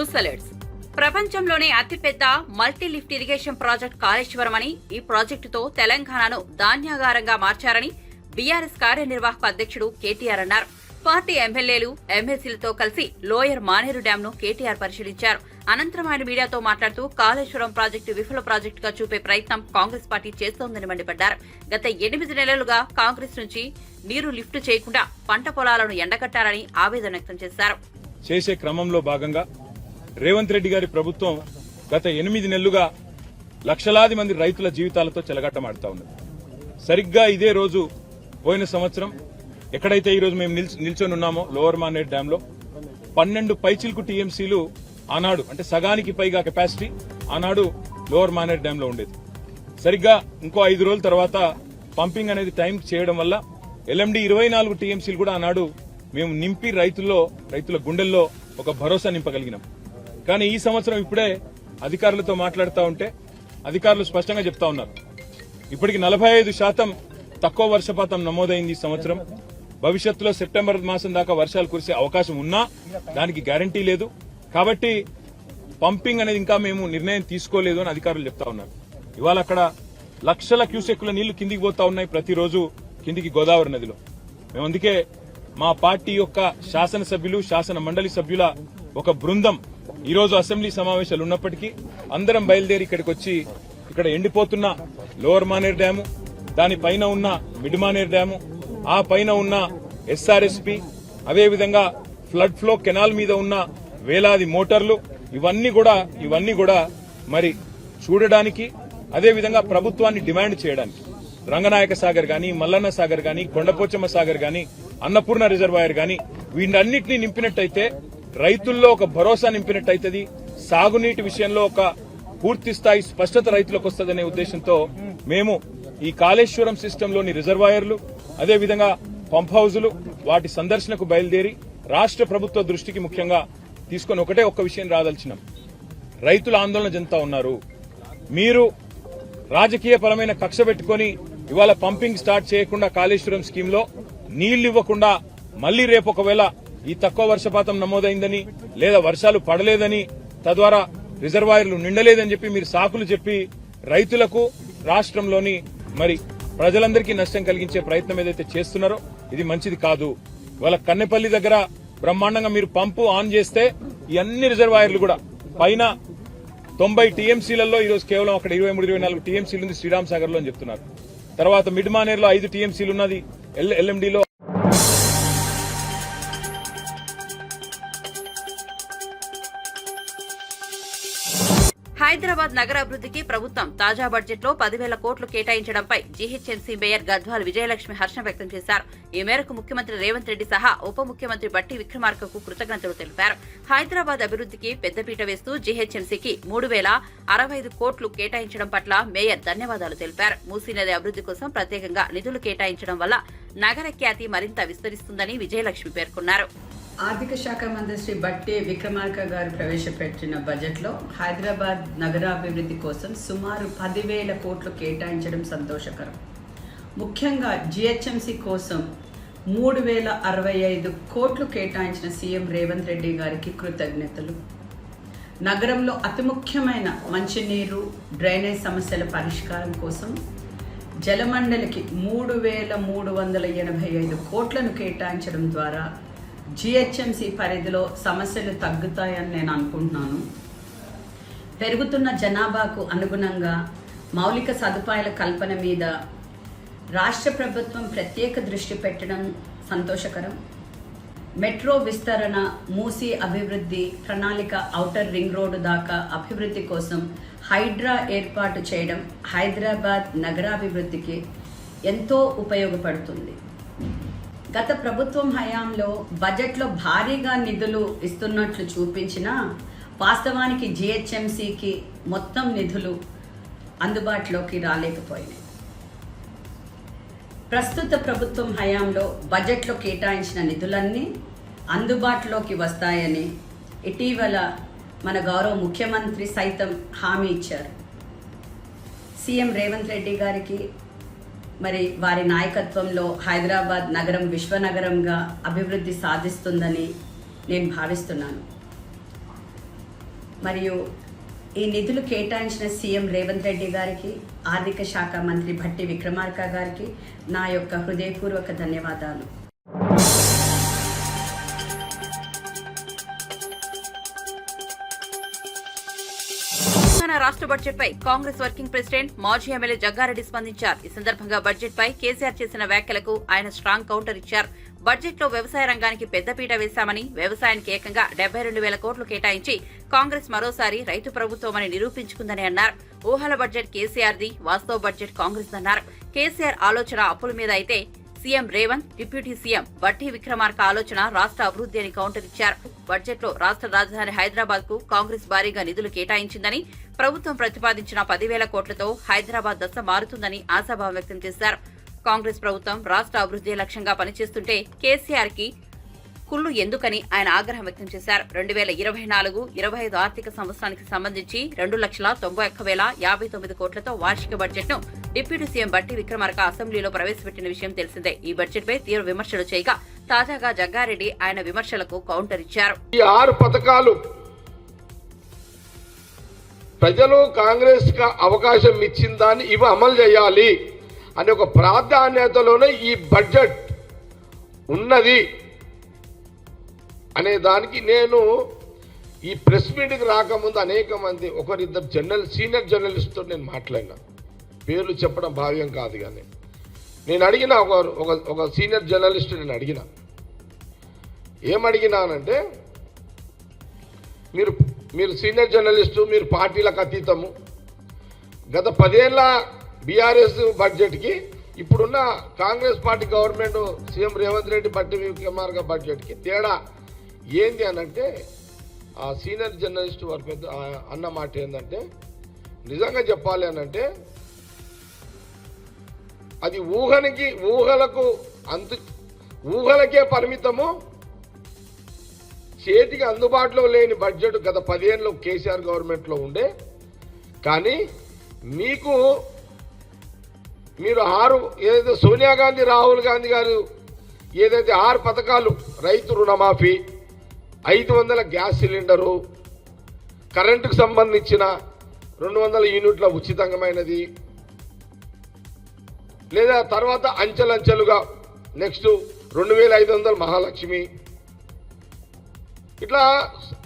News alerts. ప్రపంచంలోనే అతిపెద్ద multi lift irrigation project Kaleshwaram అని, ఈ ప్రాజెక్టుతో తెలంగాణను ధాన్యాగారంగా మార్చారని బీఆర్ఎస్ కార్యనిర్వాహక అధ్యక్షుడు కేటీఆర్ అన్నారు. పార్టీ ఎమ్మెల్యేలు, ఎమ్మెల్సీలతో కలిసి లోయర్ మానేరు డ్యాంను కేటీఆర్ పరిశీలించారు. అనంతరం ఆయన మీడియాతో మాట్లాడుతూ కాళేశ్వరం ప్రాజెక్టు విఫల ప్రాజెక్టుగా చూపే ప్రయత్నం కాంగ్రెస్ పార్టీ చేస్తోందని మండిపడ్డారు. గత 8 నెలలుగా కాంగ్రెస్ నుంచి నీరు లిఫ్ట్ చేయకుండా పంట పొలాలను ఎండగట్టారని ఆవేదన వ్యక్తం చేశారు. చేసే క్రమంలో భాగంగా రేవంత్ రెడ్డి గారి ప్రభుత్వం గత 8 నెలలుగా లక్షలాది మంది రైతుల జీవితాలతో చెలగాటమాడుతా ఉన్నది. సరిగ్గా ఇదే రోజు పోయిన సంవత్సరం ఎక్కడైతే ఈ రోజు మేము నిల్చొని ఉన్నామో లోవర్ మానేర్ డ్యామ్ లో 12 పైచిల్కు టీఎంసీలు ఆనాడు, అంటే సగానికి పైగా కెపాసిటీ ఆనాడు లోవర్ మానేర్ డ్యామ్ లో ఉండేది. సరిగ్గా ఇంకో 5 రోజుల తర్వాత పంపింగ్ అనేది టైం చేయడం వల్ల ఎల్ఎండి 24 టీఎంసీలు కూడా ఆనాడు మేము నింపి రైతుల గుండెల్లో ఒక భరోసా నింపగలిగినాం. కానీ ఈ సంవత్సరం ఇప్పుడే అధికారులతో మాట్లాడుతూ ఉంటే అధికారులు స్పష్టంగా చెప్తా ఉన్నారు, ఇప్పటికి 45% తక్కువ వర్షపాతం నమోదైంది ఈ సంవత్సరం. భవిష్యత్తులో సెప్టెంబర్ మాసం దాకా వర్షాలు కురిసే అవకాశం ఉన్నా దానికి గ్యారంటీ లేదు. కాబట్టి పంపింగ్ అనేది ఇంకా మేము నిర్ణయం తీసుకోలేదు అని అధికారులు చెప్తా ఉన్నారు. ఇవాళ అక్కడ లక్షల క్యూసెక్కుల నీళ్లు కిందికి పోతా ఉన్నాయి ప్రతిరోజు కిందికి గోదావరి నదిలో. మేము అందుకే మా పార్టీ యొక్క శాసనసభ్యులు, శాసన మండలి సభ్యుల ఒక బృందం ఈ రోజు అసెంబ్లీ సమావేశాలు ఉన్నప్పటికీ అందరం బయలుదేరి ఇక్కడికి వచ్చి ఇక్కడ ఎండిపోతున్న లోవర్ మానేర్ డ్యాము, దానిపైన ఉన్న మిడ్ మానేర్ డ్యాము, ఆ పైన ఉన్న ఎస్ఆర్ఎస్పీ, అదేవిధంగా ఫ్లడ్ ఫ్లో కెనాల్ మీద ఉన్న వేలాది మోటార్లు, ఇవన్నీ కూడా మరి చూడడానికి, అదేవిధంగా ప్రభుత్వాన్ని డిమాండ్ చేయడానికి రంగనాయక సాగర్ గాని, మల్లన్న సాగర్ గాని, కొండపోచమ్మ సాగర్ గాని, అన్నపూర్ణ రిజర్వాయర్ గాని వీటన్నిటినీ నింపినట్టయితే రైతుల్లో ఒక భరోసా నింపినట్టయితది. సాగునీటి విషయంలో ఒక పూర్తి స్థాయి స్పష్టత రైతులకు వస్తుందనే ఉద్దేశంతో మేము ఈ కాళేశ్వరం సిస్టంలోని రిజర్వాయర్లు, అదేవిధంగా పంప్ హౌజులు వాటి సందర్శనకు బయలుదేరి రాష్ట్ర ప్రభుత్వ దృష్టికి ముఖ్యంగా తీసుకుని ఒక్క విషయం రాదలిచినాం. రైతుల ఆందోళన చెందుతా ఉన్నారు. మీరు రాజకీయపరమైన కక్ష పెట్టుకుని ఇవాళ పంపింగ్ స్టార్ట్ చేయకుండా కాళేశ్వరం స్కీమ్ లో నీళ్లు ఇవ్వకుండా మళ్లీ రేపు ఒకవేళ ఈ తక్కువ వర్షపాతం నమోదైందని లేదా వర్షాలు పడలేదని తద్వారా రిజర్వాయర్లు నిండలేదని చెప్పి మీరు సాకులు చెప్పి రైతులకు, రాష్ట్రంలోని మరి ప్రజలందరికీ నష్టం కలిగించే ప్రయత్నం ఏదైతే చేస్తున్నారో ఇది మంచిది కాదు. ఇవాళ కన్నెపల్లి దగ్గర బ్రహ్మాండంగా మీరు పంపు ఆన్ చేస్తే ఈ అన్ని రిజర్వాయర్లు కూడా పైన 90 టీఎంసీలలో ఈరోజు కేవలం అక్కడ 23-24 టీఎంసీలు ఉంది శ్రీరామ్ సాగర్ లో అని చెప్తున్నారు. తర్వాత మిడ్ మానేర్ లో 5 టీఎంసీలు ఉన్నది ఎల్ఎండిలో. హైదరాబాద్ నగర అభివృద్ధికి ప్రభుత్వం తాజా బడ్జెట్ లో 10,000 కోట్లు కేటాయించడంపై జీహెచ్ఎంసీ మేయర్ గద్వాల్ విజయలక్ష్మి హర్షం వ్యక్తం చేశారు. ఈ మేరకు ముఖ్యమంత్రి రేవంత్ రెడ్డి సహా ఉప ముఖ్యమంత్రి బట్టి విక్రమార్కకు కృతజ్ఞతలు తెలిపారు. హైదరాబాద్ అభివృద్ధికి పెద్దపీట వేస్తూ జీహెచ్ఎంసీకి 3,065 కోట్లు కేటాయించడం పట్ల మేయర్ ధన్యవాదాలు తెలిపారు. మూసీ నది అభివృద్ధి కోసం ప్రత్యేకంగా నిధులు కేటాయించడం వల్ల నగర ఖ్యాతి మరింత విస్తరిస్తుందని విజయలక్ష్మి పేర్కొన్నారు. ఆర్థిక శాఖ మంత్రి శ్రీ బట్టి విక్రమార్క గారు ప్రవేశపెట్టిన బడ్జెట్లో హైదరాబాద్ నగరాభివృద్ధి కోసం సుమారు 10,000 కోట్లు కేటాయించడం సంతోషకరం. ముఖ్యంగా జీహెచ్ఎంసీ కోసం 3,065 కోట్లు కేటాయించిన సీఎం రేవంత్ రెడ్డి గారికి కృతజ్ఞతలు. నగరంలో అతి ముఖ్యమైన మంచినీరు, డ్రైనేజ్ సమస్యల పరిష్కారం కోసం జలమండలికి 3,385 కోట్లను కేటాయించడం ద్వారా జీహెచ్ఎంసీ పరిధిలో సమస్యలు తగ్గుతాయని నేను అనుకుంటున్నాను. పెరుగుతున్న జనాభాకు అనుగుణంగా మౌలిక సదుపాయాల కల్పన మీద రాష్ట్ర ప్రభుత్వం ప్రత్యేక దృష్టి పెట్టడం సంతోషకరం. మెట్రో విస్తరణ, మూసీ అభివృద్ధి, ప్రణాళిక, ఔటర్ రింగ్ రోడ్డు దాకా అభివృద్ధి కోసం హైడ్రా ఏర్పాటు చేయడం హైదరాబాద్ నగరాభివృద్ధికి ఎంతో ఉపయోగపడుతుంది. గత ప్రభుత్వం హయాంలో బడ్జెట్లో భారీగా నిధులు ఇస్తున్నట్లు చూపించినా వాస్తవానికి జీహెచ్ఎంసీకి మొత్తం నిధులు అందుబాటులోకి రాలేకపోయినాయి. ప్రస్తుత ప్రభుత్వం హయాంలో బడ్జెట్లో కేటాయించిన నిధులన్నీ అందుబాటులోకి వస్తాయని ఇటీవల మన గౌరవ ముఖ్యమంత్రి సైతం హామీ ఇచ్చారు. సీఎం రేవంత్ రెడ్డి గారికి మరి వారి నాయకత్వంలో హైదరాబాద్ నగరం విశ్వనగరంగా అభివృద్ధి సాధిస్తుందని నేను భావిస్తున్నాను. మరియు ఈ నిధులు కేటాయించిన సీఎం రేవంత్ రెడ్డి గారికి, ఆర్థిక శాఖ మంత్రి భట్టి విక్రమార్క గారికి నా యొక్క హృదయపూర్వక ధన్యవాదాలు. రాష్ట్ర బడ్జెట్ పై కాంగ్రెస్ వర్కింగ్ ప్రెసిడెంట్ మాజీ ఎమ్మెల్యే జగ్గారెడ్డి స్పందించారు. ఈ సందర్భంగా బడ్జెట్ పై కేసీఆర్ చేసిన వ్యాఖ్యలకు ఆయన స్ట్రాంగ్ కౌంటర్ ఇచ్చారు. బడ్జెట్ లో వ్యవసాయ రంగానికి పెద్దపీట వేశామని, వ్యవసాయానికి ఏకంగా 72,000 కోట్లు కేటాయించి కాంగ్రెస్ మరోసారి రైతు ప్రభుత్వమని నిరూపించుకుందని అన్నారు. ఊహల బడ్జెట్ కేసీఆర్ది, వాస్తవ బడ్జెట్ కాంగ్రెస్ అన్నారు. కేసీఆర్ ఆలోచన అప్పుల మీద అయితే CM Revanth, deputy CM Bhatti Vikramarka ఆలోచన రాష్ట్ర అభివృద్ధి అని కౌంటర్ ఇచ్చారు. బడ్జెట్ లో రాష్ట్ర రాజధాని హైదరాబాద్ కు కాంగ్రెస్ భారీగా నిధులు కేటాయించిందని, ప్రభుత్వం ప్రతిపాదించిన 10,000 కోట్లతో హైదరాబాద్ దశ మారుతుందని ఆశాభావం వ్యక్తం చేశారు. కాంగ్రెస్ ప్రభుత్వం రాష్ట్ర అభివృద్ధి లక్ష్యంగా పనిచేస్తుంటే కేసీఆర్ కి కుళ్ళు ఎందుకని ఆయన ఆగ్రహం వ్యక్తం చేశారు. 2024-25 ఆర్థిక సంవత్సరానికి సంబంధించి 2,91,059 కోట్లతో వార్షిక బడ్జెట్ ను డిప్యూటీ సీఎం భట్టి విక్రమార్క అసెంబ్లీలో ప్రవేశపెట్టిన విషయం తెలిసిందే. ఈ బడ్జెట్ పై తీవ్ర విమర్శలు చేయగా తాజాగా జగ్గారెడ్డి ఆయన విమర్శలకు కౌంటర్ ఇచ్చారు. ఈ 6 పథకాలు ప్రజలు కాంగ్రెస్ కి అవకాశం ఇచ్చిందాన్ని ఇవి అమలు చేయాలి అనే ఒక ప్రాధాన్యతలోనే ఈ బడ్జెట్ ఉన్నది అనే దానికి నేను ఈ ప్రెస్ మీట్కి రాకముందు అనేక మంది ఒకరిద్దరు సీనియర్ జర్నలిస్ట్తో నేను మాట్లాడినా. పేర్లు చెప్పడం భావ్యం కాదు, కానీ నేను అడిగిన ఒక సీనియర్ జర్నలిస్ట్ నేను అడిగిన ఏమడిగినానంటే, మీరు సీనియర్ జర్నలిస్టు, మీరు పార్టీలకు అతీతము, గత 10 ఏళ్ల బీఆర్ఎస్ బడ్జెట్కి ఇప్పుడున్న Congress party government CM Revanth Reddy Bhatti Vikramarka బడ్జెట్కి తేడా ఏంది అనంటే, ఆ సీనియర్ జర్నలిస్ట్ వారి పెద్ద అన్న మాట ఏంటంటే, నిజంగా చెప్పాలి అనంటే అది ఊహలకే పరిమితము, చేతికి అందుబాటులో లేని బడ్జెట్ గత 10 ఏళ్ళు కేసీఆర్ గవర్నమెంట్లో ఉండే. కానీ మీరు ఏదైతే సోనియా గాంధీ, రాహుల్ గాంధీ గారు ఏదైతే 6 పథకాలు, రైతు రుణమాఫీ, 500 గ్యాస్ సిలిండరు, కరెంటుకు సంబంధించిన 200 యూనిట్ల ఉచితమైనది, లేదా తర్వాత అంచెలంచెలుగా నెక్స్ట్ 2,500 మహాలక్ష్మి, ఇట్లా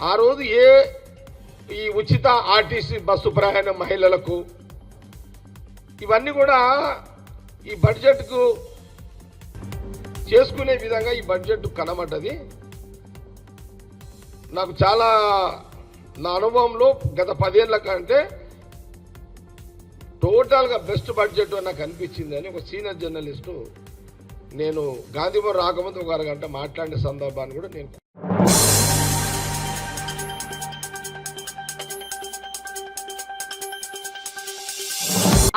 ఆ రోజు ఈ ఉచిత ఆర్టీసీ బస్సు ప్రయాణం మహిళలకు, ఇవన్నీ కూడా ఈ బడ్జెట్కు చేసుకునే విధంగా ఈ బడ్జెట్ కనబడ్డది. నాకు చాలా, నా అనుభవంలో గత 10 ఏళ్ల కంటే టోటల్గా బెస్ట్ బడ్జెట్ నాకు అనిపించింది అని ఒక సీనియర్ జర్నలిస్టు, నేను గాంధీభవన్ రాకముందు ఒక అరగంట మాట్లాడిన సందర్భాన్ని కూడా నేను.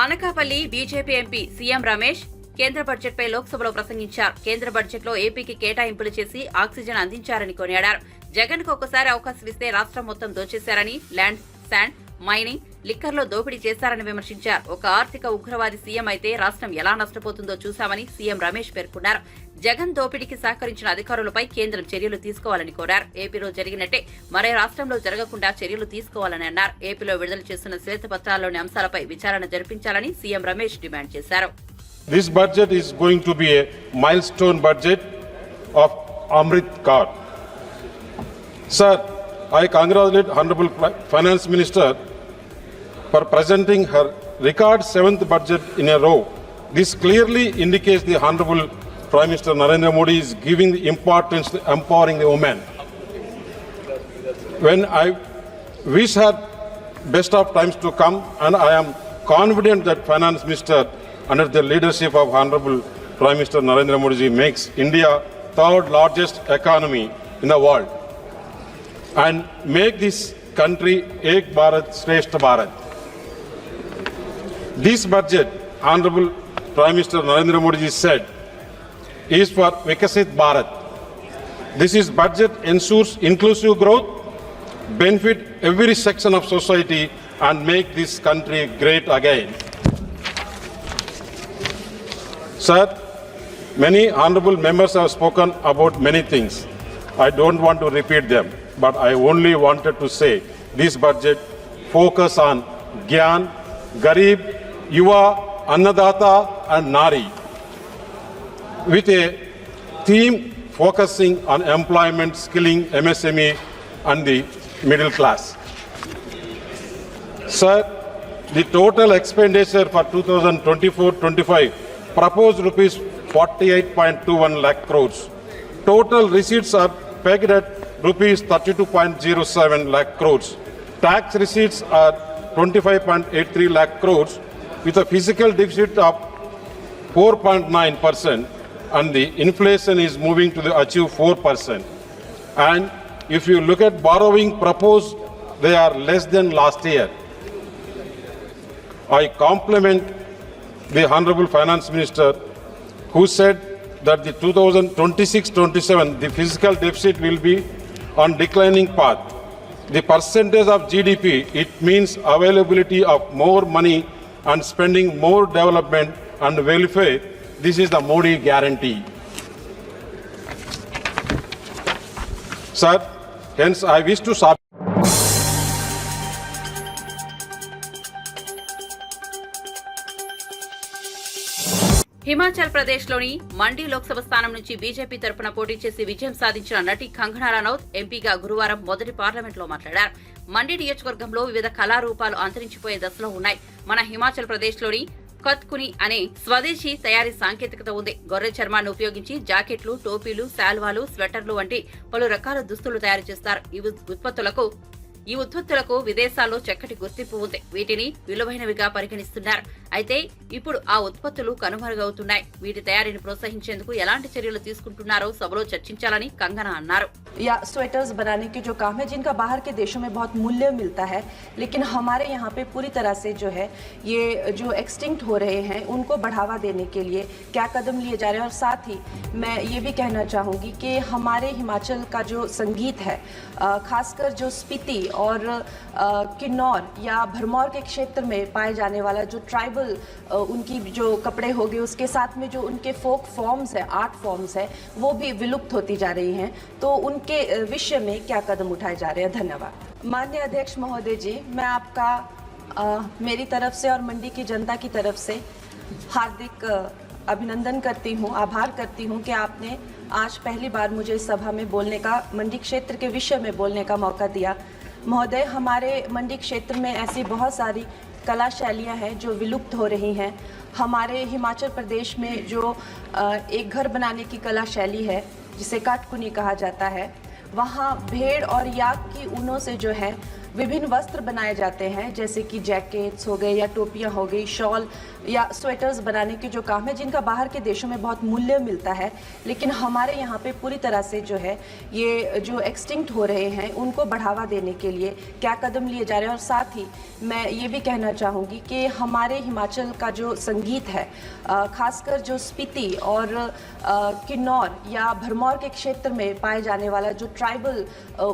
Anakapalli BJP MP CM Ramesh కేంద్ర బడ్జెట్ పై లోక్సభలో ప్రసంగించారు. కేంద్ర బడ్జెట్ లో ఏపీకి కేటాయింపులు చేసి ఆక్సిజన్ అందించారని కొనియాడారు. జగన్ కు ఒకసారి అవకాశం ఇస్తే రాష్ట్రం మొత్తం దోచేశారని, ల్యాండ్, శాండ్, మైనింగ్, లిక్కర్లో దోపిడీ చేశారని విమర్శించారు. ఒక ఆర్థిక ఉగ్రవాది సీఎం అయితే రాష్ట్రం ఎలా నష్టపోతుందో చూశామని సీఎం రమేష్ పేర్కొన్నారు. జగన్ దోపిడీకి సహకరించిన అధికారులపై కేంద్రం చర్యలు తీసుకోవాలని కోరారు. ఏపీలో జరిగినట్టే మరే రాష్ట్రంలో జరగకుండా చర్యలు తీసుకోవాలని అన్నారు. ఏపీలో విడుదల చేస్తున్న శ్వేతపత్రాల్లోని అంశాలపై విచారణ జరిపించాలని సీఎం రమేష్ డిమాండ్ చేశారు. This budget is going to be a milestone budget of Amrit Kaal. Sir, I congratulate Honorable Finance Minister for presenting her record 7th budget in a row. This clearly indicates the Honorable Prime Minister Narendra Modi is giving the importance to empowering the women. When I wish her best of times to come, and I am confident that Finance Minister under the leadership of Honorable Prime Minister Narendra Modi makes India third largest economy in the world and make this country Ek Bharat Shrestha Bharat. This budget, Honorable Prime Minister Narendra Modi said, is for Vikasit Bharat. This is budget ensures inclusive growth, benefit every section of society and make this country great again. Sir, many honorable members have spoken about many things. I don't want to repeat them, but I only wanted to say this budget focus on Gyan, Garib, Yuva, Annadata and Nari with a theme focusing on employment, skilling, MSME and the middle class. Sir, the total expenditure for 2024-25 proposed rupees 48.21 lakh crores. Total receipts are pegged at rupees 32.07 lakh crores. Tax receipts are 25.83 lakh crores with a fiscal deficit of 4.9%, and the inflation is moving to achieve 4%. And if you look at borrowing proposed, they are less than last year. I compliment the Honorable Finance Minister who said that the 2026-27 the fiscal deficit will be on declining path. The percentage of GDP, it means availability of more money and spending more development and welfare. This is the Modi guarantee. Sir, hence I wish to submit. Himachal ప్రదేశ్లోని మండి లోక్సభ స్థానం నుంచి BJP తరపున పోటీ చేసి విజయం సాధించిన నటి కంగనా రనౌత్ ఎంపీగా గురువారం మొదటి పార్లమెంట్లో మాట్లాడారు. మండి నియోజకవర్గంలో వివిధ కళారూపాలు అంతరించిపోయే దశలో ఉన్నాయి. మన హిమాచల్ ప్రదేశ్లోని కత్కుని అనే స్వదేశీ తయారీ సాంకేతికత ఉంది. గొర్రె చర్మాన్ని ఉపయోగించి జాకెట్లు, టోపీలు, శాల్వాలు, స్వెటర్లు వంటి పలు రకాల దుస్తులు తయారు చేస్తారు. ఈ ఉత్పత్తులకు విదేశాల్లో చక్కటి గుర్తింపు ఉంది. వీటిని విలువైనవిగా పరిగణిస్తున్నారు. అయితే ఇప్పుడు ఆ ఉత్పత్తులు కనుమరుగవుతున్నాయి. వీటి తయారీని ప్రోత్సహించేందుకు ఎలాంటి చర్యలు తీసుకుంటున్నారో సభలో చర్చించాలని కంగనా అన్నారు. या स्वेटर्स बनाने के जो काम है जिनका बाहर के देशों में बहुत मूल्य मिलता है, लेकिन हमारे यहाँ पे पूरी तरह से जो है ये जो एक्सटिंक्ट हो रहे हैं उनको बढ़ावा देने के लिए क्या कदम लिए जा रहे हैं. और साथ ही मैं ये भी कहना चाहूँगी कि हमारे हिमाचल का जो संगीत है, खासकर जो स्पीति और किन्नौर या भरमौर के क्षेत्र में पाए जाने वाला जो ट्राइबल उनकी जो कपड़े हो गए, उसके साथ में जो उनके फोक फॉर्म्स है, आर्ट फॉर्म्स है, वो भी विलुप्त होती जा रही हैं. तो उनके विषय में क्या कदम उठाए जा रहे हैं. धन्यवाद. माननीय अध्यक्ष महोदय जी, मैं आपका मेरी तरफ से और मंडी की जनता की तरफ से हार्दिक अभिनंदन करती हूँ, आभार करती हूँ कि आपने आज पहली बार मुझे इस सभा में बोलने का, मंडी क्षेत्र के विषय में बोलने का मौका दिया. महोदय, हमारे मंडी क्षेत्र में ऐसी बहुत सारी कला शैलियाँ हैं जो विलुप्त हो रही हैं. हमारे हिमाचल प्रदेश में जो एक घर बनाने की कला शैली है जिसे काटकुनी कहा जाता है, वहाँ भेड़ और याक की ऊनों से जो है विभिन्न वस्त्र बनाए जाते हैं, जैसे कि जैकेट्स हो गए या टोपियाँ हो गई, शॉल या स्वेटर्स बनाने के जो काम है जिनका बाहर के देशों में बहुत मूल्य मिलता है, लेकिन हमारे यहाँ पे पूरी तरह से जो है ये जो एक्सटिंक्ट हो रहे हैं उनको बढ़ावा देने के लिए क्या कदम लिए जा रहे हैं. और साथ ही मैं ये भी कहना चाहूँगी कि हमारे हिमाचल का जो संगीत है, खासकर जो स्पीति और किन्नौर या भरमौर के क्षेत्र में पाए जाने वाला जो ट्राइबल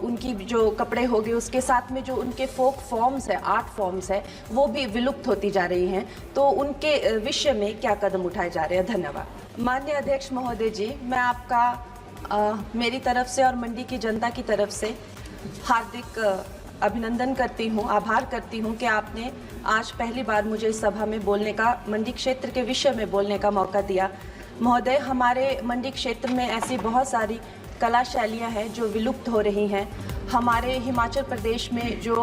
उनकी जो कपड़े हो गए, उसके साथ में जो उनके फोक फॉर्म्स है, आर्ट फॉर्म्स है, वो भी विलुप्त होती जा रही हैं. तो उनके विषय में क्या कदम उठाए जा रहे हैं. धन्यवाद. माननीय अध्यक्ष महोदय जी, मैं आपका मेरी तरफ से और मंडी की जनता की तरफ से हार्दिक अभिनंदन करती हूँ, आभार करती हूँ कि आपने आज पहली बार मुझे इस सभा में बोलने का, मंडी क्षेत्र के विषय में बोलने का मौका दिया. महोदय, हमारे मंडी क्षेत्र में ऐसी बहुत सारी कला शैलियाँ हैं जो विलुप्त हो रही हैं. हमारे हिमाचल प्रदेश में जो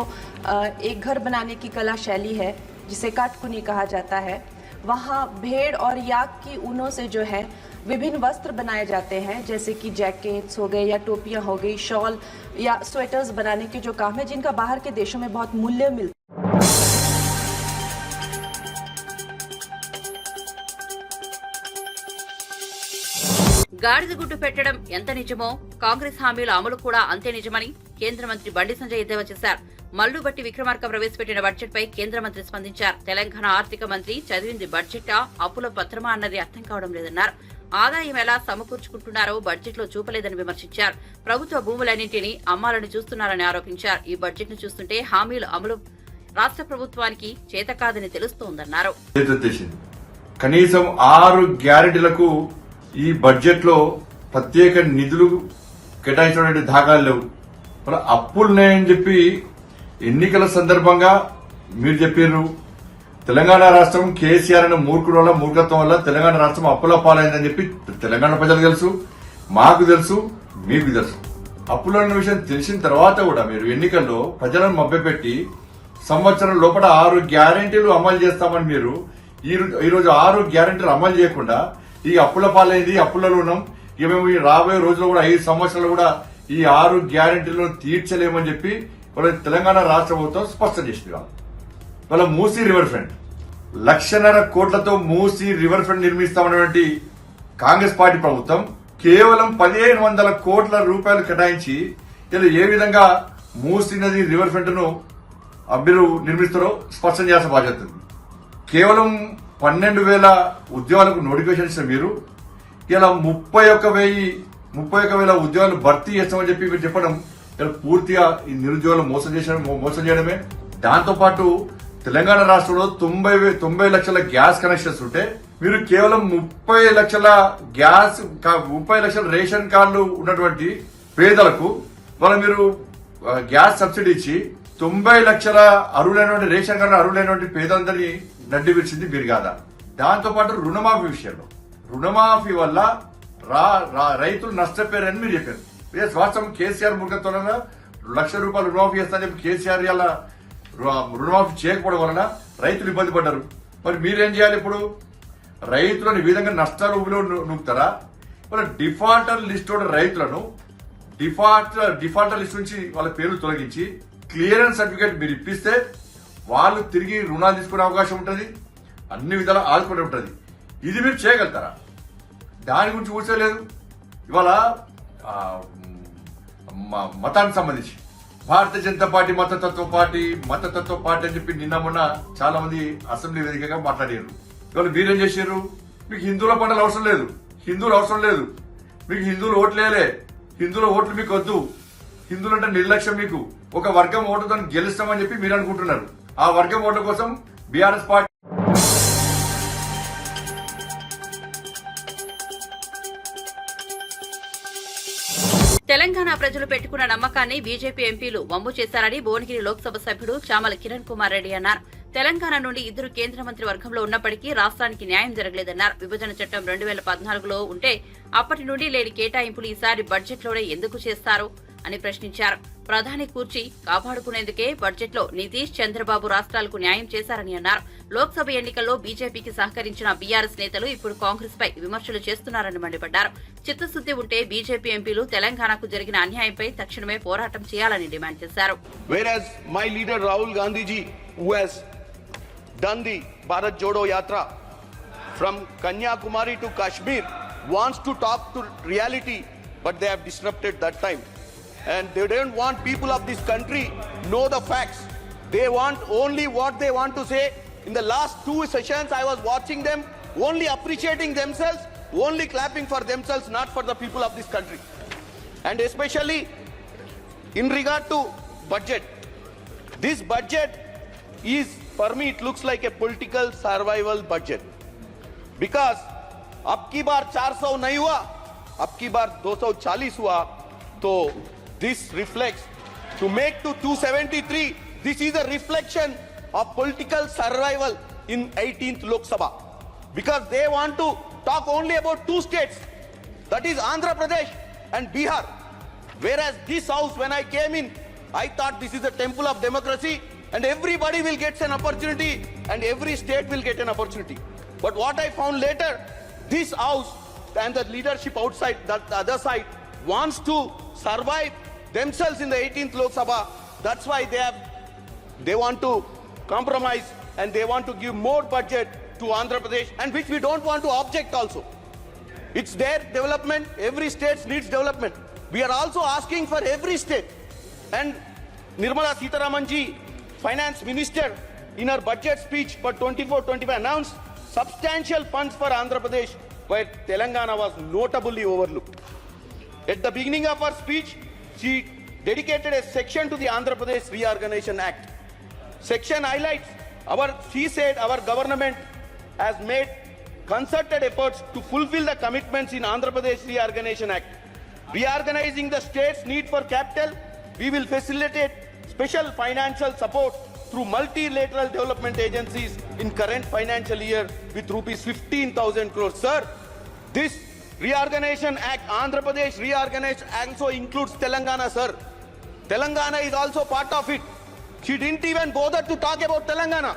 एक घर बनाने की कला शैली है जिसे काटकुनी कहा जाता है, वहाँ भेड़ और याक की ऊनों से जो है विभिन्न वस्त्र बनाए जाते हैं, जैसे कि जैकेट्स हो गए या टोपियाँ हो गई, शॉल या स्वेटर्स बनाने के जो काम है जिनका बाहर के देशों में बहुत मूल्य मिलता है. గాడిద గుడ్డు పెట్టడం ఎంత నిజమో కాంగ్రెస్ హామీల అమలు కూడా అంతే నిజమని కేంద్ర మంత్రి బండి సంజయ్ ఎద్దేవా చేశారు. మల్లుబట్టి విక్రమార్క ప్రవేశపెట్టిన బడ్జెట్ పై కేంద్ర మంత్రి స్పందించారు. తెలంగాణ ఆర్థిక మంత్రి చదివింది బడ్జెటా, అప్పుల పత్రమా అన్నది అర్థం కావడం లేదన్నారు. ఆదాయం ఎలా సమకూర్చుకుంటున్నారో బడ్జెట్ లో చూపలేదని విమర్శించారు. ప్రభుత్వ భూములన్నింటినీ అమ్మాలని చూస్తున్నారని ఆరోపించారు. ఈ బడ్జెట్ ను చూస్తుంటే హామీల అమలు రాష్ట్ర ప్రభుత్వానికి చేతకాదని తెలుస్తోందన్నారు. కనీసం 6 గ్యారెంటీలకు ఈ బడ్జెట్ లో ప్రత్యేక నిధులు కేటాయించినటువంటి దాఖలాలు లేవు. అప్పులున్నాయని చెప్పి ఎన్నికల సందర్భంగా మీరు చెప్పారు తెలంగాణ రాష్ట్రం కేసీఆర్ అనే మూర్ఖుల వల్ల మూర్ఖత్వం వల్ల తెలంగాణ రాష్ట్రం అప్పుల పాలైందని చెప్పి తెలంగాణ ప్రజలకు తెలుసు, మాకు తెలుసు, మీకు తెలుసు. అప్పుల విషయం తెలిసిన తర్వాత కూడా మీరు ఎన్నికల్లో ప్రజలను మభ్యపెట్టి సంవత్సరం లోపల 6 గ్యారెంటీలు అమలు చేస్తామని మీరు ఈరోజు 6 గ్యారెంటీలు అమలు చేయకుండా ఈ అప్పుల పాలైంది, అప్పులలో ఉన్నాం, ఇక మేము ఈ రాబోయే రోజుల్లో కూడా 5 సంవత్సరాలు కూడా ఈ 6 గ్యారెంటీలను తీర్చలేమని చెప్పి వాళ్ళ తెలంగాణ రాష్ట్ర ప్రభుత్వం స్పష్టం చేసింది. వాళ్ళ మూసీ రివర్ ఫ్రంట్ 1,50,000 కోట్లతో మూసీ రివర్ ఫ్రంట్ నిర్మిస్తామన్నటువంటి కాంగ్రెస్ పార్టీ ప్రభుత్వం కేవలం 1,500 కోట్ల రూపాయలు కేటాయించి ఇలా ఏ విధంగా మూసీ నది రివర్ ఫ్రంట్ ను మీరు నిర్మిస్తారో స్పష్టం చేయాల్సిన బాధ్యత ఉంది. కేవలం 12,000 ఉద్యోగాలకు నోటిఫికేషన్ ఇచ్చిన మీరు ఇలా 31,000 ఉద్యోగాలు భర్తీ చేస్తామని చెప్పి మీరు చెప్పడం ఇలా పూర్తిగా ఈ నిరుద్యోగులు మోసం చేయడమే. దాంతో పాటు తెలంగాణ రాష్ట్రంలో 90 లక్షల గ్యాస్ కనెక్షన్స్ ఉంటే మీరు కేవలం 30 లక్షల 30 లక్షల రేషన్ కార్డులు ఉన్నటువంటి పేదలకు వాళ్ళ మీరు గ్యాస్ సబ్సిడీ ఇచ్చి 90 లక్షల అర్హులైనటువంటి రేషన్ కార్డు అర్హులైనటువంటి పేదలందరినీ నడ్డి విరిచింది మీరు కాదా? దాంతో పాటు రుణమాఫీ విషయంలో రుణమాఫీ వల్ల రైతులు నష్టపోయారని మీరు చెప్పారు. వాస్తవం కేసీఆర్ మూర్ఖత్వంగా ₹1,00,000 రుణమాఫీ చేస్తానని చెప్పి కేసీఆర్ ఇలా రుణమాఫీ చేయకపోవడం వలన రైతులు ఇబ్బంది పడ్డారు. మరి మీరేం చేయాలి? ఇప్పుడు రైతులను ఈ విధంగా నష్టాలు నూపుతారా? వాళ్ళ డిఫాల్టర్ లిస్ట్ రైతులను డిఫాల్టర్ లిస్ట్ నుంచి వాళ్ళ పేర్లు తొలగించి క్లియరెన్స్ సర్టిఫికేట్ మీరు ఇప్పిస్తే వాళ్ళు తిరిగి రుణాలు తీసుకునే అవకాశం ఉంటుంది, అన్ని విధాలా ఆదుకునే ఉంటుంది. ఇది మీరు చేయగలుగుతారా? దాని గురించి కూర్చోలేదు. ఇవాళ మతానికి సంబంధించి భారతీయ జనతా పార్టీ మతతత్వ పార్టీ అని చెప్పి నిన్న మొన్న చాలా మంది అసెంబ్లీ వేదికగా మాట్లాడారు. ఇవాళ మీరేం చేశారు? మీకు హిందువుల పంటలు అవసరం లేదు, మీకు హిందువులు ఓట్లేలే, హిందువుల ఓట్లు మీకు వద్దు, హిందువులు అంటే నిర్లక్ష్యం, మీకు ఒక వర్గం ఓటుతో గెలుస్తామని చెప్పి మీరు అనుకుంటున్నారు. ఆ వర్గం ఓట్ల కోసం బీఆర్ఎస్ పార్టీ తెలంగాణ ప్రజలు పెట్టుకున్న నమ్మకాన్ని బీజేపీ ఎంపీలు వమ్ము చేశారని భువనగిరి లోక్సభ సభ్యుడు చామల కిరణ్ కుమార్ రెడ్డి అన్నారు. తెలంగాణ నుండి 2 కేంద్ర మంత్రి వర్గంలో ఉన్నప్పటికీ రాష్ట్రానికి న్యాయం జరగలేదన్నారు. విభజన చట్టం 2014లో ఉంటే అప్పటి నుండి లేని కేటాయింపులు ఈసారి బడ్జెట్లోనే ఎందుకు చేస్తారు అని ప్రశ్నించారు. ప్రధాని కూర్చి కాపాడుకునేందుకే బడ్జెట్లో నితీష్, చంద్రబాబు రాష్ట్రాలకు న్యాయం చేశారని అన్నారు. లోక్సభ ఎన్నికల్లో బీజేపీకి సహకరించిన బీఆర్ఎస్ నేతలు ఇప్పుడు కాంగ్రెస్ పై విమర్శలు చేస్తున్నారని మండిపడ్డారు. చిత్తశుద్ది ఉంటే బీజేపీ ఎంపీలు తెలంగాణకు జరిగిన అన్యాయంపై తక్షణమే పోరాటం చేయాలని డిమాండ్ చేశారు. Whereas my leader Rahul Gandhi ji, who has done the Bharat Jodo Yatra from Kanyakumari to Kashmir, wants to talk to reality, but they have disrupted that time. And they don't want people of this country know the facts. They want only what they want to say. In the last 2 sessions, I was watching them only appreciating themselves, only clapping for themselves, not for the people of this country. And especially in regard to budget, this budget is, for me, it looks like a political survival budget. Because अब की बार 400 नहीं हुआ, अब की बार 240 हुआ, तो this reflects to make to 273. This is a reflection of political survival in 18th Lok Sabha, because they want to talk only about 2 states, that is Andhra Pradesh and Bihar. Whereas this house, when I came in, I thought this is a temple of democracy and everybody will get an opportunity and every state will get an opportunity. But what I found later, this house and the leadership outside, that the other side, wants to survive themselves in the 18th Lok Sabha. That's why they want to compromise and they want to give more budget to Andhra Pradesh, and which we don't want to object also. It's their development. Every state needs development. We are also asking for every state. And Nirmala Sitharaman ji, Finance Minister, in her budget speech for 24-25 announced substantial funds for Andhra Pradesh, where Telangana was notably overlooked. At the beginning of her speech, she dedicated a section to the Andhra Pradesh Reorganization Act. Section highlights she said our government has made concerted efforts to fulfill the commitments in Andhra Pradesh Reorganization Act. Reorganizing the state's need for capital, we will facilitate special financial support through multilateral development agencies in current financial year with rupees 15,000 crores. Sir, this Reorganization Act, Andhra Pradesh Reorganization also includes Telangana, sir. Telangana is also part of it. She didn't even bother to talk about Telangana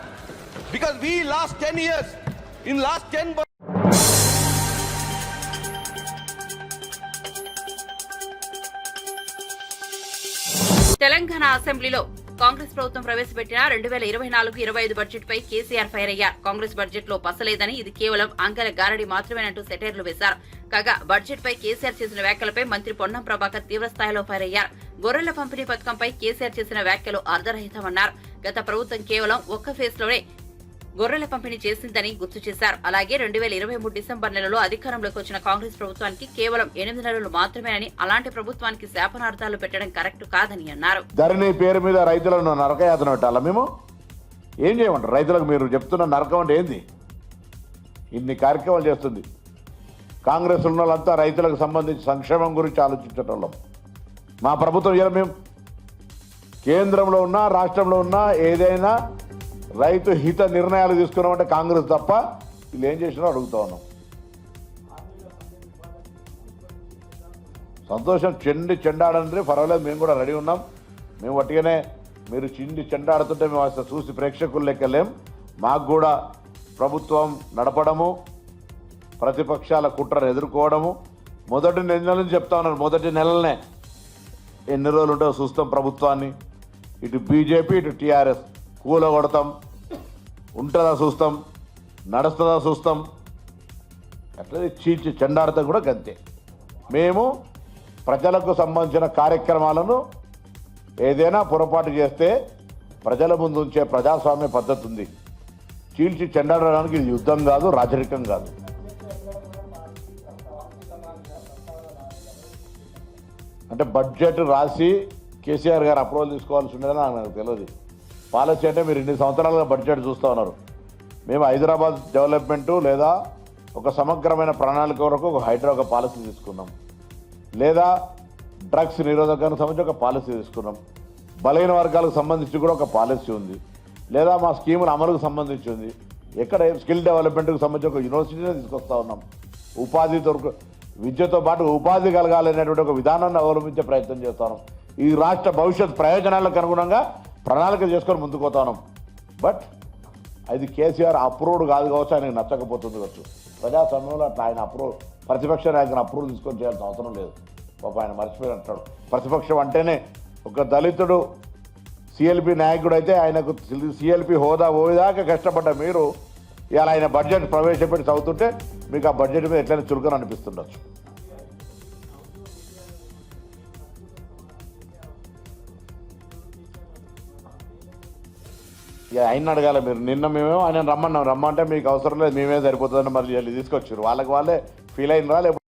because we last 10 years, in last 10 Telangana అసెంబ్లీలో కాంగ్రెస్ ప్రభుత్వం ప్రవేశపెట్టిన 2024-25 budget పై KCR fire అయ్యారు. Congress budget లో పసలేదని, ఇది కేవలం అంకెల గారడి మాత్రమేనంటూ సెటైర్లు వేశారు. కాగా బడ్జెట్ పై కేసీఆర్ చేసిన వ్యాఖ్యలపై మంత్రి పొన్నం ప్రభాకర్ తీవ్రస్థాయిలో ఫైర్ అయ్యారు. గొర్రెల పంపిణీ పథకంపై కేసీఆర్ చేసిన వ్యాఖ్యలు అర్ధరహితమన్నారు. గత ప్రభుత్వం కేవలం ఒక్క ఫేజ్ లోనే గొర్రెల పంపిణీ చేసిందని గుర్తు చేశారు. అలాగే 2023 డిసెంబర్ నెలలో అధికారంలోకి వచ్చిన కాంగ్రెస్ ప్రభుత్వానికి కేవలం 8 నెలలు మాత్రమేనని, అలాంటి ప్రభుత్వానికి శాపనార్థాలు పెట్టడం కరెక్ట్ కాదని అన్నారు. ధరణి పేరు మీద రైతులను నరకయాతన పెట్టాలా? మేము ఏం చేయమంటారు? రైతులకు మీరు చెప్తున్న నరకం అంటే ఏంది? ఇన్ని కార్యక్రమాలు చేస్తుంది కాంగ్రెస్ ఉన్న వాళ్ళంతా రైతులకు సంబంధించి సంక్షేమం గురించి ఆలోచించటం. మా ప్రభుత్వం ఇలా మేము కేంద్రంలో ఉన్నా రాష్ట్రంలో ఉన్నా ఏదైనా రైతు హిత నిర్ణయాలు తీసుకున్నామంటే కాంగ్రెస్ తప్ప వీళ్ళు ఏం చేసినా అడుగుతా ఉన్నాం. సంతోషం, చెండాడంటే పర్వాలేదు, మేము కూడా రెడీ ఉన్నాం. మేము వట్టిగానే మీరు చెండాడుతుంటే మేము అసలు చూసి ప్రేక్షకులు లెక్కలేం. మాకు కూడా ప్రభుత్వం నడపడము, ప్రతిపక్షాల కుట్రను ఎదుర్కోవడము, మొదటి నెల నుంచి చెప్తా ఉన్నారు. మొదటి నెలలనే ఎన్ని రోజులు ఉంటాయో చూస్తాం ప్రభుత్వాన్ని. ఇటు బీజేపీ ఇటు టీఆర్ఎస్ కూలగొడతాం, ఉంటుందా చూస్తాం, నడుస్తుందా చూస్తాం. అట్లనే చీల్చి చెండాడితే కూడా గంతే. మేము ప్రజలకు సంబంధించిన కార్యక్రమాలను ఏదైనా పొరపాటు చేస్తే ప్రజల ముందు ఉంచే ప్రజాస్వామ్య పద్ధతి ఉంది. చీల్చి చెండాడడానికి ఇది యుద్ధం కాదు, రాజరికం కాదు. అంటే బడ్జెట్ రాసి కేసీఆర్ గారు అప్రూవల్ తీసుకోవాల్సి ఉండేదని నాకు తెలియదు. పాలసీ అంటే మీరు ఇన్ని సంవత్సరాలుగా బడ్జెట్ చూస్తూ ఉన్నారు. మేము హైదరాబాద్ డెవలప్మెంటు లేదా ఒక సమగ్రమైన ప్రణాళిక వరకు ఒక పాలసీ తీసుకున్నాం, లేదా డ్రగ్స్ నిరోధకానికి సంబంధించి ఒక పాలసీ తీసుకున్నాం, బలహీన వర్గాలకు సంబంధించి కూడా ఒక పాలసీ ఉంది, లేదా మా స్కీముల అమలుకు సంబంధించి ఉంది. ఎక్కడ స్కిల్ డెవలప్మెంట్కి సంబంధించి ఒక యూనివర్సిటీనే తీసుకొస్తా ఉన్నాం. ఉపాధి విద్యతో పాటు ఉపాధి కలగాలనేటువంటి ఒక విధానాన్ని అవలంబించే ప్రయత్నం చేస్తాను. ఈ రాష్ట్ర భవిష్యత్ ప్రయోజనాలకు అనుగుణంగా ప్రణాళిక చేసుకొని ముందుకు పోతాను. బట్ అది కేసీఆర్ అప్రూవ్డ్ కాదు కావచ్చు, ఆయనకు నచ్చకపోతుంది కావచ్చు. ప్రజాస్వామ్యంలో అట్లా ఆయన ప్రతిపక్ష నాయకుని అప్రూవ్ తీసుకొని చేయాల్సిన అవసరం లేదు. పాప ఆయన మర్చిపోయి అంటాడు. ప్రతిపక్షం అంటేనే ఒక దళితుడు సిఎల్పి నాయకుడు అయితే ఆయనకు సిఎల్పి హోదాకా కష్టపడ్డ మీరు ఇలా ఆయన బడ్జెట్ ప్రవేశపెట్టి చదువుతుంటే మీకు ఆ బడ్జెట్ మీద ఎట్లయినా చురుకని అనిపిస్తుండొచ్చు. ఇక ఆయన అడగాలి మీరు. నిన్న మేమేమో ఆయన రమ్మంటే మీకు అవసరం లేదు, మేమే సరిపోతుందని మరి తీసుకొచ్చారు. వాళ్ళకి వాళ్ళే ఫీల్ అయినరా? లేకపోతే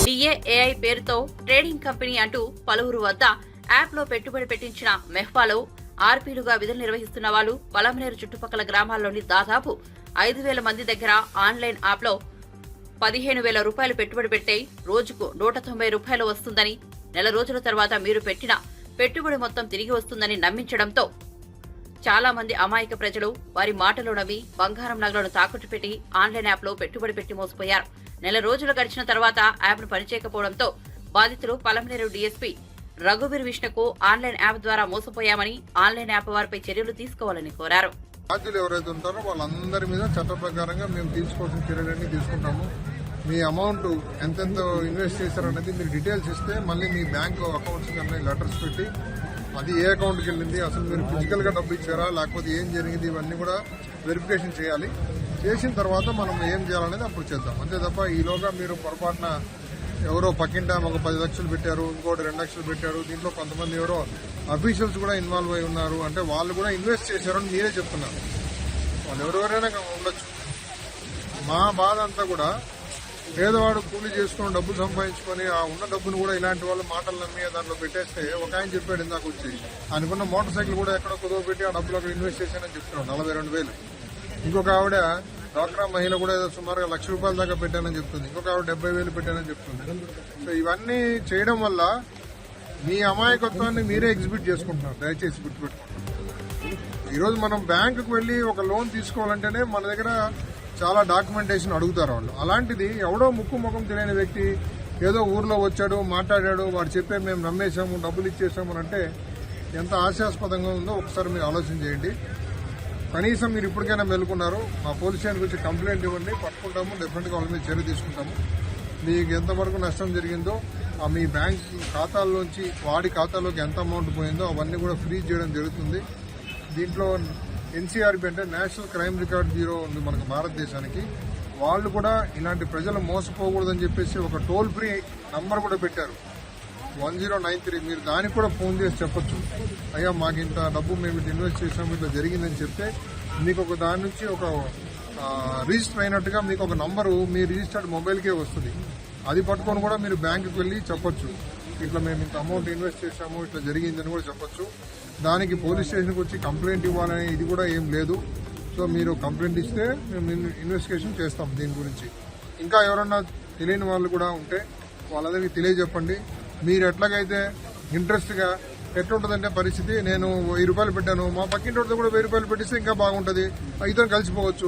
డిఏఐ పేరుతో ట్రేడింగ్ కంపెనీ అంటూ పలువురు వద్ద యాప్ లో పెట్టుబడి పెట్టించిన మెహ్వాలో ఆర్పీలుగా విధులు నిర్వహిస్తున్న వాళ్ళు పలమనేరు చుట్టుపక్కల గ్రామాల్లోని దాదాపు 5,000 మంది దగ్గర ఆన్లైన్ యాప్ లో 15,000 రూపాయలు పెట్టుబడి పెట్టే రోజుకు 190 రూపాయలు వస్తుందని, నెల రోజుల తర్వాత మీరు పెట్టిన పెట్టుబడి మొత్తం తిరిగి వస్తుందని నమ్మించడంతో చాలా మంది అమాయక ప్రజలు వారి మాటలు నమ్మి బంగారం నగలను తాకట్టు పెట్టి ఆన్లైన్ యాప్ లో పెట్టుబడి పెట్టి మోసపోయారు. నెల రోజులు గడిచిన తర్వాత యాప్ ను పనిచేయకపోవడంతో బాధితులు పలమనేరు డీఎస్పీ రఘువీర్ విష్ణుకు ఆన్లైన్ యాప్ ద్వారా మోసపోయామని, ఆన్లైన్ యాప్ వారిపై చర్యలు తీసుకోవాలని కోరారు. బాధ్యులు ఎవరైతే ఉంటారో వాళ్ళందరి మీద చట్ట ప్రకారంగా మేము తీసుకోవాల్సిన చర్యలన్నీ తీసుకుంటాము. మీ అమౌంట్ ఎంతెంత ఇన్వెస్ట్ చేశారనేది మీరు డీటెయిల్స్ ఇస్తే మళ్ళీ మీ బ్యాంక్ అకౌంట్స్ అన్ని లెటర్స్ పెట్టి అది ఏ అకౌంట్కి వెళ్ళింది, అసలు మీరు ఫిజికల్ గా డబ్బు ఇచ్చారా లేకపోతే ఏం జరిగింది, ఇవన్నీ కూడా వెరిఫికేషన్ చేయాలి. చేసిన తర్వాత మనం ఏం చేయాలనేది అప్పుడు చేద్దాం. అంతే తప్ప ఈలోగా మీరు పొరపాటున ఎవరో పక్కింట ఒక 10 లక్షలు పెట్టారు, ఇంకోటి 2 లక్షలు పెట్టారు, దీంట్లో కొంతమంది ఎవరో అఫీషియల్స్ కూడా ఇన్వాల్వ్ అయి ఉన్నారు అంటే వాళ్ళు కూడా ఇన్వెస్ట్ చేశారని మీరే చెప్తున్నారు. వాళ్ళు ఎవరెవరైనా ఉండొచ్చు. మా బాధ అంతా కూడా పేదవాడు కూలీ చేసుకుని డబ్బులు సంపాదించుకొని ఆ ఉన్న డబ్బును కూడా ఇలాంటి వాళ్ళ మాటలు నమ్మి దాంట్లో పెట్టేస్తే, ఒక ఆయన చెప్పాడు ఇందాక వచ్చి ఆయనకున్న మోటార్ సైకిల్ కూడా ఎక్కడో కుదవ పెట్టి ఆ డబ్బులు అక్కడ ఇన్వెస్ట్ చేశానని చెప్తున్నాడు 42,000. ఇంకొక ఆవిడ డ్వాక్రా మహిళ కూడా ఏదో సుమారుగా ₹1,00,000 దాకా పెట్టానని చెప్తుంది, ఇంకొక ఆవిడ 70,000 పెట్టానని చెప్తుంది. సో ఇవన్నీ చేయడం వల్ల మీ అమాయకత్వాన్ని మీరే ఎగ్జిబిట్ చేసుకుంటున్నారు. దయచేసి గుర్తుపెట్టుకోండి. ఈరోజు మనం బ్యాంకుకు వెళ్లి ఒక లోన్ తీసుకోవాలంటేనే మన దగ్గర చాలా డాక్యుమెంటేషన్ అడుగుతారు వాళ్ళు. అలాంటిది ఎవడో ముక్కు ముఖం తెలియని వ్యక్తి ఏదో ఊర్లో వచ్చాడు, మాట్లాడాడు, వాడు చెప్పే మేము నమ్మేశాము, డబ్బులు ఇచ్చేసాము అంటే ఎంత హాస్యాస్పదంగా ఉందో ఒకసారి మీరు ఆలోచన చేయండి. కనీసం మీరు ఇప్పటికైనా మేలుకున్నారు. మా పోలీస్ స్టేషన్కి వచ్చి కంప్లైంట్ ఇవ్వండి, పట్టుకుంటాము, డెఫినెట్గా వాళ్ళ మీద చర్య తీసుకుంటాము. మీకు ఎంతవరకు నష్టం జరిగిందో మీ బ్యాంక్ ఖాతాల్లోంచి వాడి ఖాతాలోకి ఎంత అమౌంట్ పోయిందో అవన్నీ కూడా ఫ్రీజ్ చేయడం జరుగుతుంది. దీంట్లో ఎన్సీఆర్బీ అంటే నేషనల్ క్రైమ్ రికార్డ్ బ్యూరో ఉంది మనకు భారతదేశానికి. వాళ్ళు కూడా ఇలాంటి ప్రజలు మోసపోకూడదని చెప్పేసి ఒక టోల్ ఫ్రీ నంబర్ కూడా పెట్టారు, 1093. మీరు దానికి కూడా ఫోన్ చేసి చెప్పొచ్చు, అయ్యా మాకు ఇంత డబ్బు మేము ఇట్లా ఇన్వెస్ట్ చేసాము, ఇట్లా జరిగిందని చెప్తే మీకు ఒక దాని నుంచి ఒక రిజిస్టర్ అయినట్టుగా మీకు ఒక నంబరు మీ రిజిస్టర్డ్ మొబైల్కే వస్తుంది. అది పట్టుకొని కూడా మీరు బ్యాంకుకి వెళ్ళి చెప్పొచ్చు, ఇట్లా మేము ఇంత అమౌంట్ ఇన్వెస్ట్ చేశాము, ఇట్లా జరిగిందని కూడా చెప్పొచ్చు. దానికి పోలీస్ స్టేషన్కి వచ్చి కంప్లైంట్ ఇవ్వాలని ఇది కూడా ఏం లేదు. సో మీరు కంప్లైంట్ ఇస్తే మేము ఇన్వెస్టిగేషన్ చేస్తాం దీని గురించి. ఇంకా ఎవరన్నా తెలియని వాళ్ళు కూడా ఉంటే వాళ్ళందరికీ తెలియజెప్పండి. మీరు ఎట్లాగైతే ఇంట్రెస్ట్గా ఎట్లుంటుందంటే పరిస్థితి, నేను ₹1000 పెట్టాను, మా పక్కింటి వాళ్ళతో కూడా ₹1000 పెట్టిస్తే ఇంకా బాగుంటుంది, ఇద్దరు కలిసిపోవచ్చు.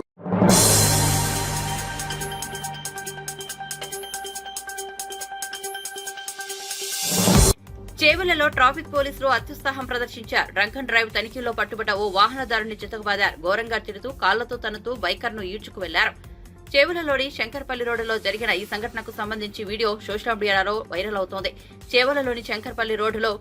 చేవెళ్లలో ట్రాఫిక్ పోలీసులు అత్యుత్సాహం ప్రదర్శించారు. డ్రంక్ అండ్ డ్రైవ్ తనిఖీల్లో పట్టుబడ్డ ఓ వాహనదారుని చితకబాదారు. ఘోరంగా తిరుగుతూ కాళ్లతో తన్నుతూ బైకర్ను ఈడ్చుకు వెళ్లారు. చేవెళ్లలోని శంకర్పల్లి రోడ్డులో జరిగిన ఈ సంఘటనకు సంబంధించి వీడియో సోషల్ మీడియాలో వైరల్ అవుతోంది. చేవెళ్లలోని శంకర్పల్లి రోడ్డులో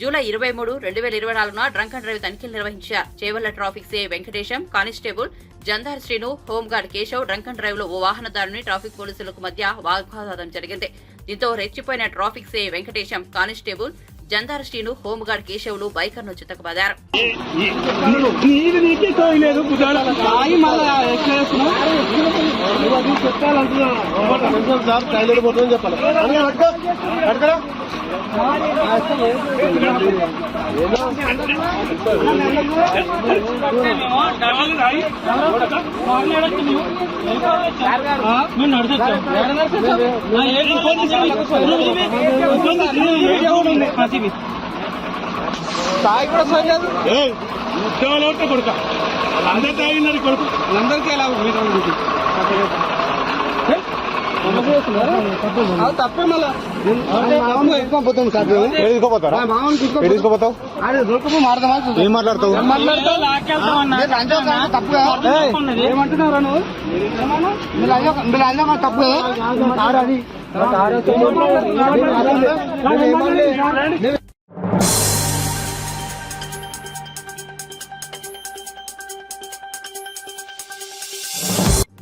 జూలై 23, 2024న డ్రంక్ అండ్ డ్రైవ్ తనిఖీలు నిర్వహించారు. Chevella traffic CI Venkatesham, constable Jandar Srinu, home guard Keshav drunk and drive లో ఓ వాహనదారుని ట్రాఫిక్ పోలీసులకు మధ్య వాగ్వాదం జరిగింది. దీంతో రెచ్చిపోయిన traffic CI Venkatesham, constable Jandar Srinu, home guard Keshavulu బైకర్ను చితకబాదారు. తాగి కూడా సరిలేదు ఉద్యోగాలు కొడుక అందరు తాగినారు కొడుకు అందరికీ ఎలా తప్పే మళ్ళీ ఏం మాట్లాడతావు ఏమంటున్నారా నువ్వు తప్పు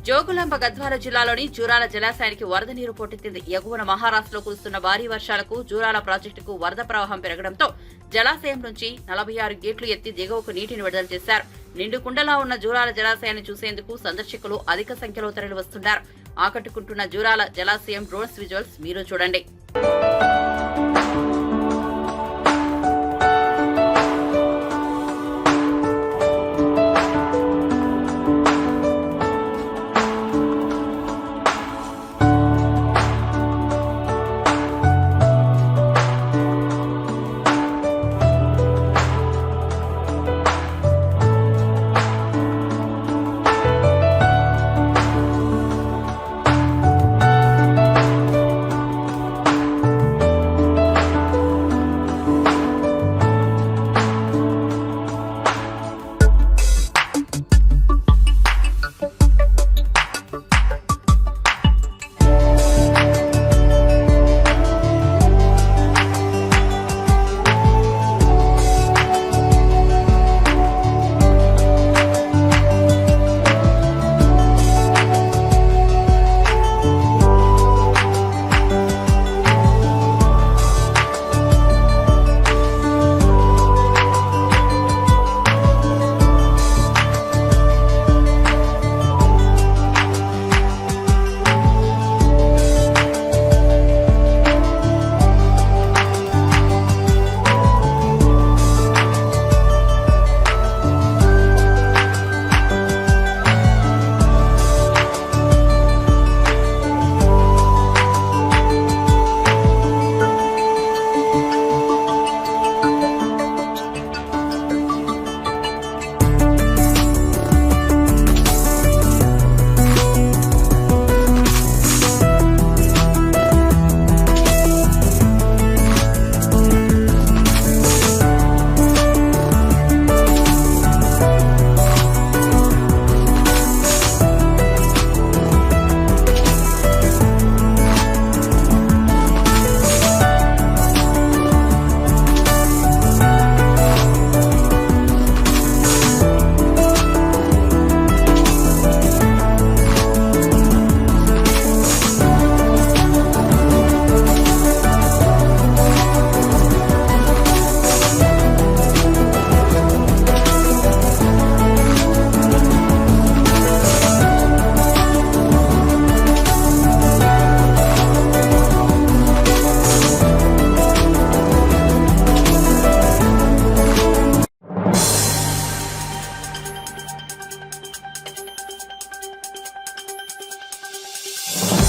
జోగులాంబ గద్వాల జిల్లాలోని జూరాల జలాశయానికి వరద నీరు పోటెత్తింది. ఎగువన మహారాష్ట్రలో కురుస్తున్న భారీ వర్షాలకు జూరాల ప్రాజెక్టుకు వరద ప్రవాహం పెరగడంతో జలాశయం నుంచి 46 గేట్లు ఎత్తి దిగువకు నీటిని విడుదల చేశారు. నిండుకుండలా ఉన్న జూరాల జలాశయాన్ని చూసేందుకు సందర్శకులు అధిక సంఖ్యలో తరలి వస్తున్నారు. ఆకట్టుకుంటున్న జూరాల జలాశయం డ్రోన్స్ విజువల్స్ మీరు చూడండి.